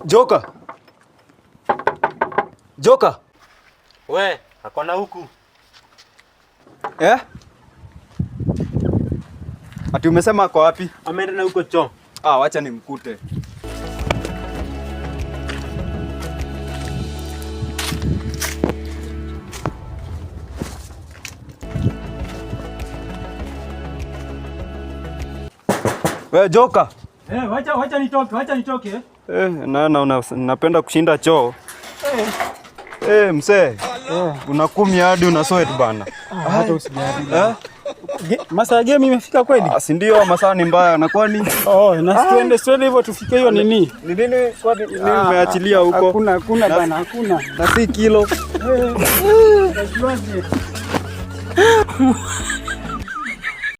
Joka. Joka. We, hakona huku. Ati umesema ako wapi? Ameenda na huko choo. Wacha nimkute. We Joka. Wacha nitoke. Napenda kushinda choo. Msee. Unakumia hadi una sweat bana. Hata usijali. Masaa game imefika kweli? Si ndio, masaa ni mbaya na kwani? Na tuende hivyo tufike hiyo nini? Ni nini kwani umeachilia huko? Hakuna bana, hakuna. Na si kilo.